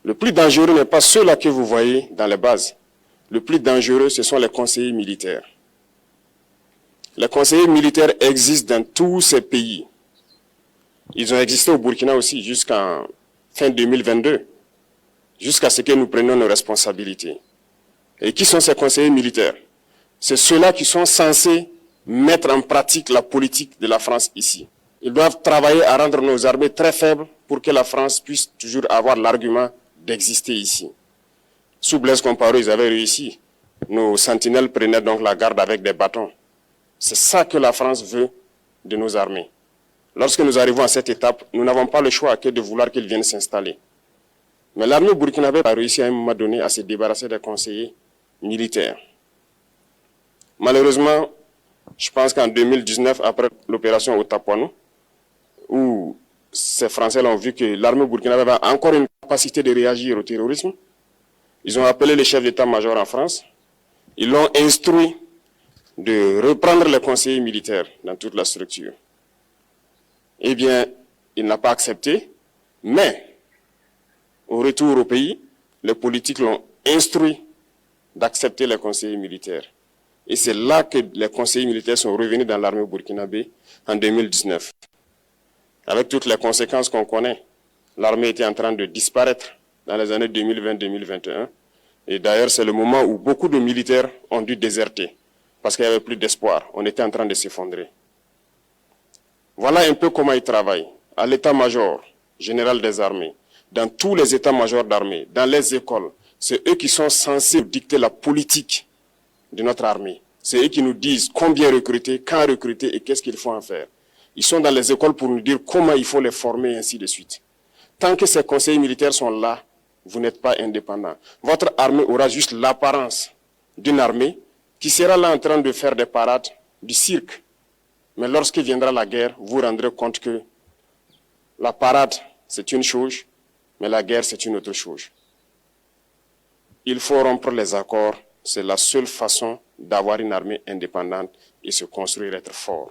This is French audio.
Le plus dangereux n'est pas ceux-là que vous voyez dans les bases. Le plus dangereux, ce sont les conseillers militaires. Les conseillers militaires existent dans tous ces pays. Ils ont existé au Burkina aussi jusqu'en fin 2022, jusqu'à ce que nous prenions nos responsabilités. Et qui sont ces conseillers militaires? C'est ceux-là qui sont censés mettre en pratique la politique de la France ici. Ils doivent travailler à rendre nos armées très faibles pour que la France puisse toujours avoir l'argument d'exister ici. Sous Blaise Compaoré, ils avaient réussi. Nos sentinelles prenaient donc la garde avec des bâtons. C'est ça que la France veut de nos armées. Lorsque nous arrivons à cette étape, nous n'avons pas le choix que de vouloir qu'ils viennent s'installer. Mais l'armée burkinabé a réussi à un moment donné à se débarrasser des conseillers militaires. Malheureusement, je pense qu'en 2019, après l'opération Otapoano, où ces Français ont vu que l'armée burkinabé avait encore une capacité de réagir au terrorisme, ils ont appelé le chef d'état-major en France, ils l'ont instruit de reprendre les conseillers militaires dans toute la structure. Eh bien, il n'a pas accepté, mais au retour au pays, les politiques l'ont instruit d'accepter les conseillers militaires. Et c'est là que les conseillers militaires sont revenus dans l'armée burkinabé en 2019. Avec toutes les conséquences qu'on connaît, l'armée était en train de disparaître dans les années 2020-2021. Et d'ailleurs, c'est le moment où beaucoup de militaires ont dû déserter parce qu'il n'y avait plus d'espoir. On était en train de s'effondrer. Voilà un peu comment ils travaillent. À l'état-major général des armées, dans tous les états-majors d'armée, dans les écoles, c'est eux qui sont censés dicter la politique de notre armée. C'est eux qui nous disent combien recruter, quand recruter et qu'est-ce qu'il faut en faire. Ils sont dans les écoles pour nous dire comment il faut les former et ainsi de suite. Tant que ces conseillers militaires sont là, vous n'êtes pas indépendant. Votre armée aura juste l'apparence d'une armée qui sera là en train de faire des parades, du cirque. Mais lorsque viendra la guerre, vous vous rendrez compte que la parade, c'est une chose, mais la guerre, c'est une autre chose. Il faut rompre les accords. C'est la seule façon d'avoir une armée indépendante et se construire, être fort.